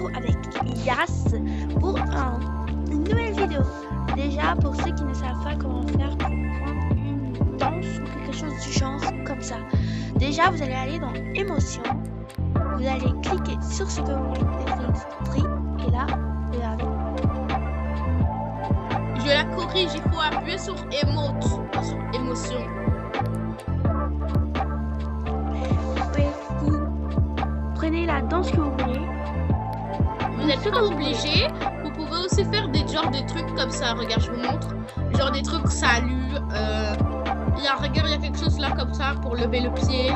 retrouve avec Yas pour une nouvelle vidéo. Déjà, pour ceux qui ne savent pas comment faire pour prendre une danse ou quelque chose du genre comme ça. Déjà, vous allez aller dans Émotion. Vous allez cliquer sur ce que vous voulez enregistrer. Et là, regardez. Je la corrige, il faut appuyer sur Emote, pas sur Émotion. Vous prenez la danse que vous voulez. Vous n'êtes pas obligé. Vous pouvez aussi faire des genres de trucs comme ça. Regarde, je vous montre. Genre des trucs salut. Regarde, il y a quelque chose là comme ça pour lever le pied.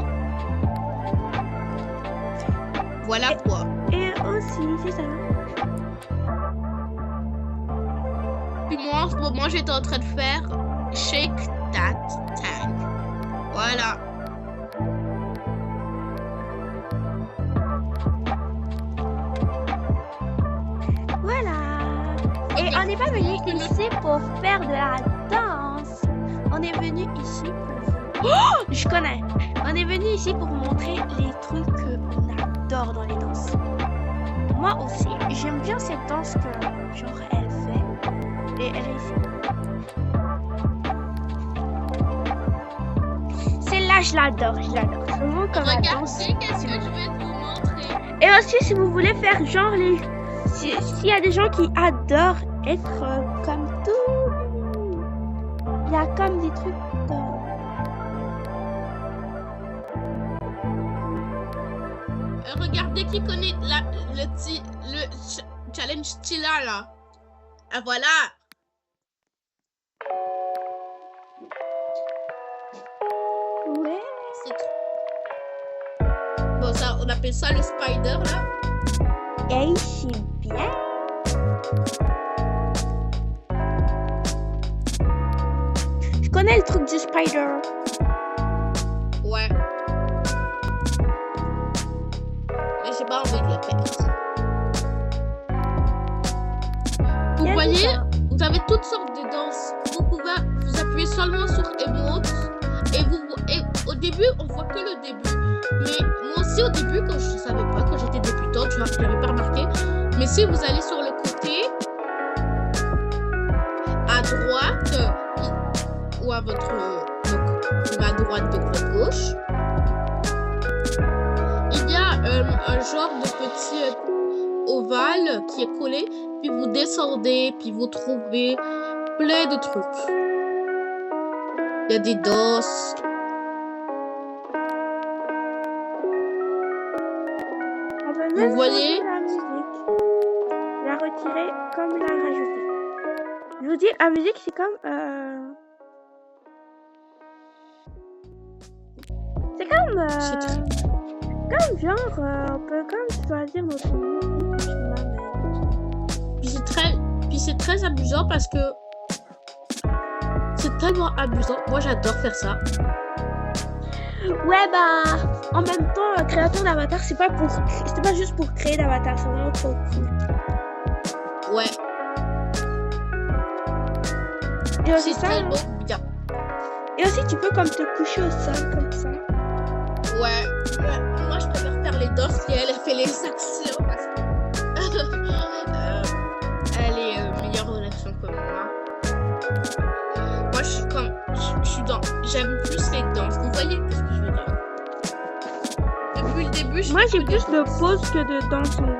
Voilà quoi. Et aussi, c'est ça. Puis moi, en ce moment, j'étais en train de faire Shake That Tank. Voilà. Voilà. Et on n'est pas venu ici pour faire de la danse. On est venu ici pour... Oh, je connais. On est venu ici pour vous montrer les trucs qu'on adore dans les danses. Moi aussi, j'aime bien cette danse que genre elle fait. Et elle est ici. Celle-là, je l'adore. C'est vraiment comme la danse. Regardez, qu'est-ce que je vais vous montrer. Et aussi, si vous voulez faire genre les... S'il y a des gens qui adorent être comme tout, il y a comme des trucs regardez qui connaît le challenge Tila là. Ah voilà. Ouais. Bon ça, on appelle ça le spider là. Et c'est bien. Je connais le truc du spider. Ouais. Mais j'ai pas envie de le faire. Vous voyez, vous avez toutes sortes de danses. Vous pouvez vous appuyer seulement sur Emote. Et au début, on voit que le début. Mais moi aussi, au début, quand je ne savais pas, quand j'étais débutante, je n'avais pas remarqué. Mais si vous allez sur le côté, à droite, ou à votre... donc, à droite de votre gauche, il y a un genre de petit ovale qui est collé. Puis vous descendez, puis vous trouvez plein de trucs. Il y a des danses. Vous voyez la musique. La retirer comme la rajouter. Je vous dis, la musique, c'est comme... C'est comme... Comme genre, on peut comme choisir notre musique. Puis c'est très amusant parce que c'est tellement amusant. Moi, j'adore faire ça. Ouais, bah, en même temps, créateur d'avatar, c'est pas juste pour créer d'avatar, c'est vraiment trop cool. Ouais. Et aussi C'est ça, très beau, bien. et aussi tu peux comme te coucher au sol comme ça. Ouais. Moi, je préfère faire les danses et elle fait les actions parce que elle est meilleure en action que moi. Moi, je suis dans. J'aime plus les danses. Vous voyez ce que je veux dire? Depuis le début, Moi, j'ai plus de pause que de danse en vrai.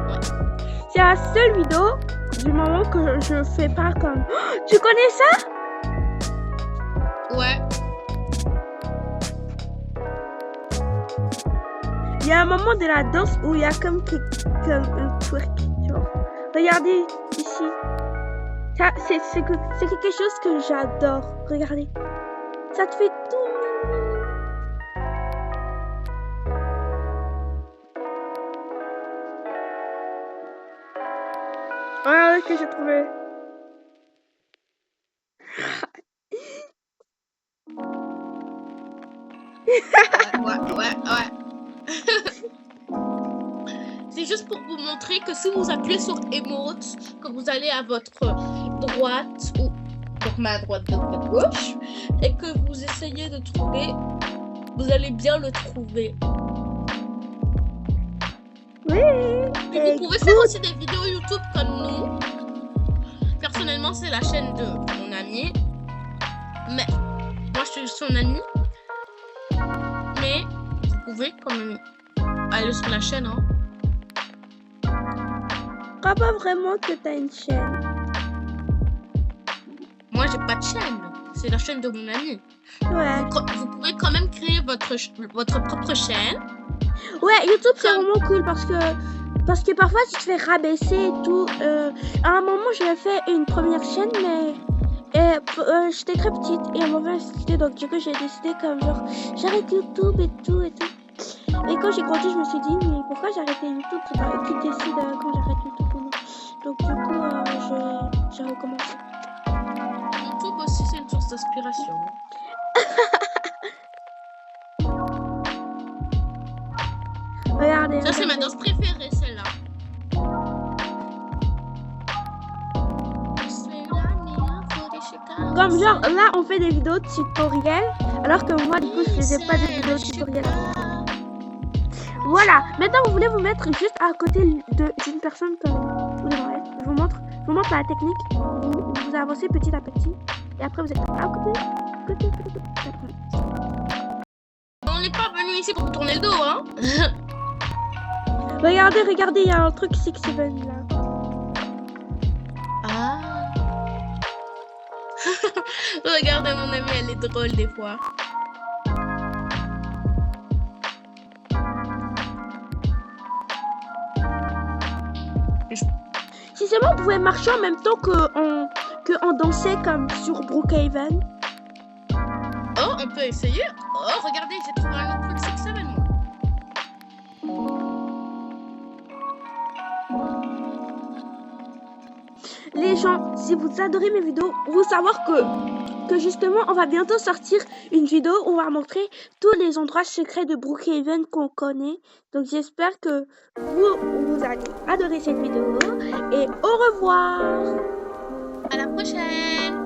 Ouais. C'est la seule vidéo du moment que je fais pas comme. Oh, tu connais ça? Ouais. Il y a un moment de la danse où il y a comme un twerk. Genre. Regardez ici. Ça, c'est quelque chose que j'adore. Regardez. Ça te fait tout. Regardez ce que j'ai trouvé. Ouais. C'est juste pour vous montrer que si vous appuyez sur Emote, quand vous allez à votre droite ou votre main droite de votre gauche, et que vous essayez de trouver, vous allez bien le trouver. Oui. Puis Et vous pouvez faire aussi des vidéos YouTube comme nous. Personnellement, c'est la chaîne de mon ami. Mais moi, je suis son ami. Mais vous pouvez quand même aller sur la chaîne. Hein. je crois pas vraiment que t'as une chaîne. Moi, j'ai pas de chaîne. C'est la chaîne de mon ami. Ouais. Vous pouvez quand même créer votre propre chaîne. Ouais, YouTube c'est Comme- vraiment cool parce que parfois tu te fais rabaisser et tout. À un moment j'avais fait une première chaîne mais j'étais très petite et elle m'avait incité donc du coup j'ai décidé comme genre j'arrête YouTube et tout. Et quand j'ai grandi je me suis dit mais pourquoi j'ai arrêté YouTube? C'est pas eux qui décident quand j'arrête YouTube ou non. Donc du coup j'ai recommencé. YouTube aussi, c'est une source d'inspiration. Regardez. Ça, c'est ma danse préférée, celle-là. Comme genre là on fait des vidéos tutoriels alors que moi du coup je faisais pas des vidéos tutoriels. Voilà, maintenant vous voulez vous mettre juste à côté d'une personne comme vous devez être. Je vous montre la technique. Vous avancez petit à petit et après vous êtes à côté. On n'est pas venu ici pour tourner le dos, hein. Regardez, il y a un truc Six Seven là. Ah. Regardez mon amie, elle est drôle des fois. Si seulement on pouvait marcher en même temps que on dansait comme sur Brookhaven. Oh, on peut essayer. Oh, regardez, j'ai trouvé un autre truc Six Seven, moi. Les gens, si vous adorez mes vidéos, vous savoir que justement on va bientôt sortir une vidéo où on va montrer tous les endroits secrets de Brookhaven qu'on connaît. Donc j'espère que vous allez adorer cette vidéo et au revoir. À la prochaine.